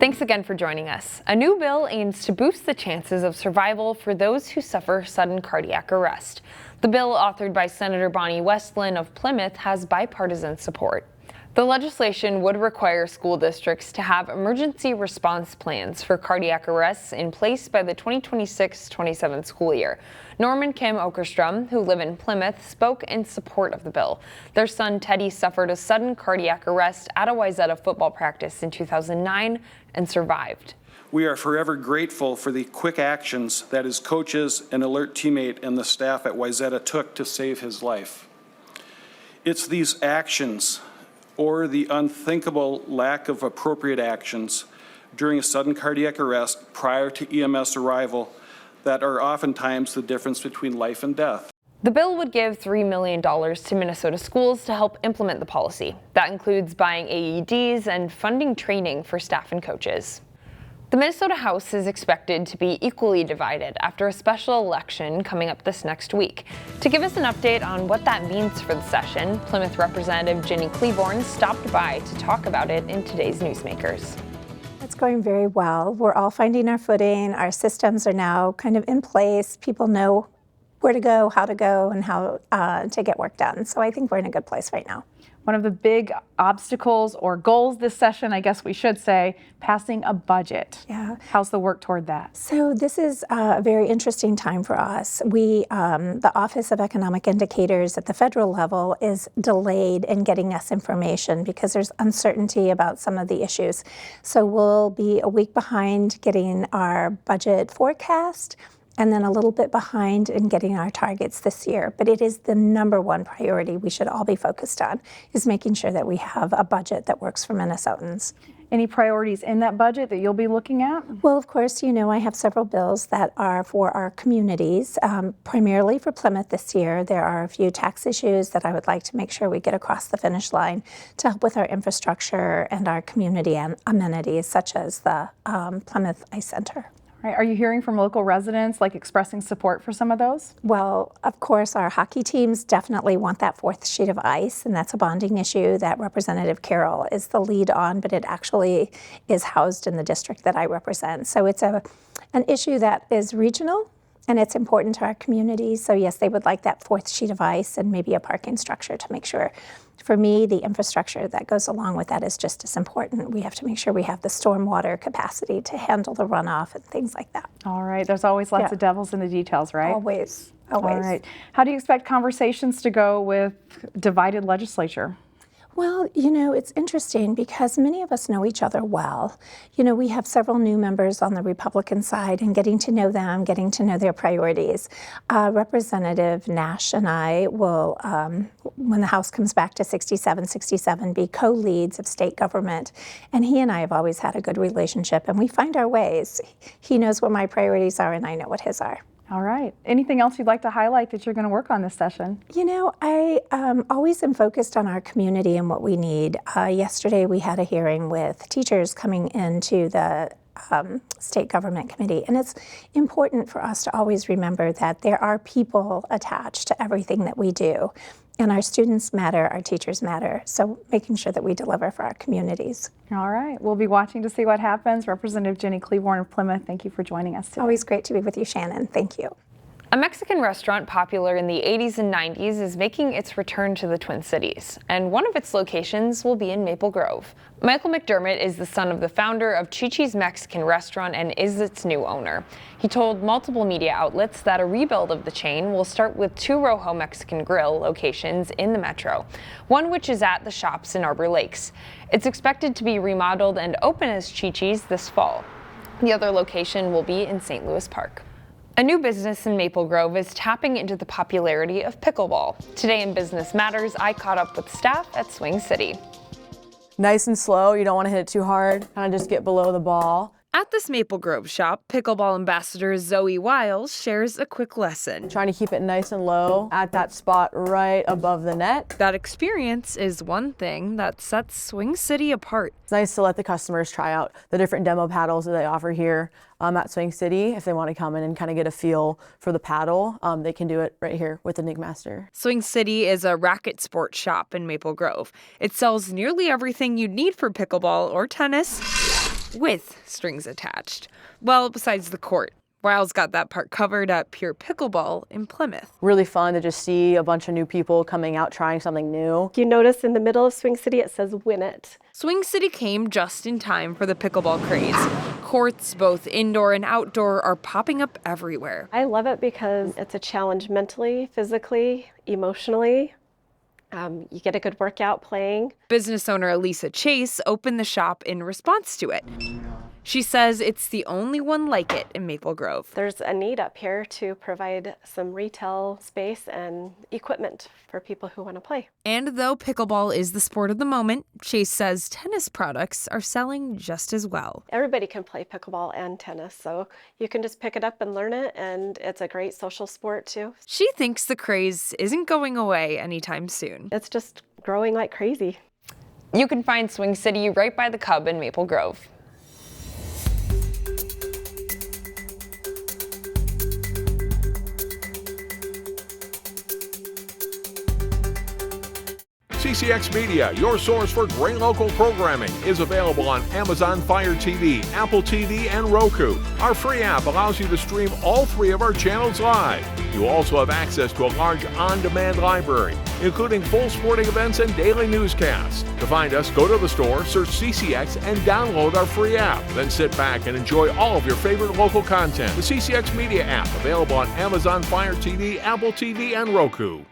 Thanks again for joining us. A new bill aims to boost the chances of survival for those who suffer sudden cardiac arrest. The bill, authored by Senator Bonnie Westland of Plymouth, has bipartisan support. The legislation would require school districts to have emergency response plans for cardiac arrests in place by the 2026-27 school year. Norm and Kim Okerstrom, who live in Plymouth, spoke in support of the bill. Their son Teddy suffered a sudden cardiac arrest at a Wayzata football practice in 2009 and survived. We are forever grateful for the quick actions that his coaches, an alert teammate, and the staff at Wayzata took to save his life. It's these actions, or the unthinkable lack of appropriate actions during a sudden cardiac arrest prior to EMS arrival, that are oftentimes the difference between life and death. The bill would give $3 million to Minnesota schools to help implement the policy. That includes buying AEDs and funding training for staff and coaches. The Minnesota House is expected to be equally divided after a special election coming up this next week. To give us an update on what that means for the session, Plymouth Representative Ginny Klevorn stopped by to talk about it in today's Newsmakers. It's going very well. We're all finding our footing. Our systems are now kind of in place. People know where to go, how to go, and how to get work done. So I think we're in a good place right now. One of the big obstacles or goals this session, I guess we should say, passing a budget. Yeah. How's the work toward that? So this is a very interesting time for us. The Office of Economic Indicators at the federal level is delayed in getting us information because there's uncertainty about some of the issues. So we'll be a week behind getting our budget forecast, and then a little bit behind in getting our targets this year. But it is the number one priority we should all be focused on, is making sure that we have a budget that works for Minnesotans. Any priorities in that budget that you'll be looking at? Well, of course, you know, I have several bills that are for our communities, primarily for Plymouth this year. There are a few tax issues that I would like to make sure we get across the finish line to help with our infrastructure and our community amenities, such as the Plymouth Ice Center. Right. Are you hearing from local residents, like expressing support for some of those? Well, of course, our hockey teams definitely want that fourth sheet of ice, and that's a bonding issue that Representative Carroll is the lead on, but it actually is housed in the district that I represent. So it's an issue that is regional, and it's important to our community. So yes, they would like that fourth sheet of ice and maybe a parking structure to make sure. For me, the infrastructure that goes along with that is just as important. We have to make sure we have the stormwater capacity to handle the runoff and things like that. All right. There's always lots of devils in the details, right? Always. All right. How do you expect conversations to go with divided legislature? Well, you know, it's interesting because many of us know each other well. You know, we have several new members on the Republican side, and getting to know them, getting to know their priorities. Representative Nash and I will, when the House comes back to 67, be co-leads of state government. And he and I have always had a good relationship, and we find our ways. He knows what my priorities are, and I know what his are. All right. Anything else you'd like to highlight that you're going to work on this session? You know, I always am focused on our community and what we need. Yesterday we had a hearing with teachers coming into the state government committee, and it's important for us to always remember that there are people attached to everything that we do. And our students matter, our teachers matter, so making sure that we deliver for our communities. All right, we'll be watching to see what happens. Representative Ginny Klevorn of Plymouth, thank you for joining us today. Always great to be with you, Shannon. Thank you. A Mexican restaurant popular in the 80s and 90s is making its return to the Twin Cities, and one of its locations will be in Maple Grove. Michael McDermott is the son of the founder of Chi-Chi's Mexican Restaurant and is its new owner. He told multiple media outlets that a rebuild of the chain will start with 2 Rojo Mexican Grill locations in the metro, one which is at the Shops in Arbor Lakes. It's expected to be remodeled and open as Chi-Chi's this fall. The other location will be in St. Louis Park. A new business in Maple Grove is tapping into the popularity of pickleball. Today in Business Matters, I caught up with staff at Swing City. Nice and slow, you don't want to hit it too hard, kind of just get below the ball. At this Maple Grove shop, pickleball ambassador Zoe Wiles shares a quick lesson. Trying to keep it nice and low at that spot right above the net. That experience is one thing that sets Swing City apart. It's nice to let the customers try out the different demo paddles that they offer here at Swing City. If they want to come in and kind of get a feel for the paddle, they can do it right here with the Nig Master. Swing City is a racket sports shop in Maple Grove. It sells nearly everything you'd need for pickleball or tennis, with strings attached. Well, besides the court. Wiles got that part covered at Pure Pickleball in Plymouth. Really fun to just see a bunch of new people coming out trying something new. You notice in the middle of Swing City it says "Win It." Swing City came just in time for the pickleball craze. Courts, both indoor and outdoor, are popping up everywhere. I love it because it's a challenge mentally, physically, emotionally. You get a good workout playing. Business owner Elisa Chase opened the shop in response to it. She says it's the only one like it in Maple Grove. There's a need up here to provide some retail space and equipment for people who want to play. And though pickleball is the sport of the moment, Chase says tennis products are selling just as well. Everybody can play pickleball and tennis, so you can just pick it up and learn it, and it's a great social sport too. She thinks the craze isn't going away anytime soon. It's just growing like crazy. You can find Swing City right by the Cub in Maple Grove. CCX Media, your source for great local programming, is available on Amazon Fire TV, Apple TV, and Roku. Our free app allows you to stream all 3 of our channels live. You also have access to a large on-demand library, including full sporting events and daily newscasts. To find us, go to the store, search CCX, and download our free app. Then sit back and enjoy all of your favorite local content. The CCX Media app, available on Amazon Fire TV, Apple TV, and Roku.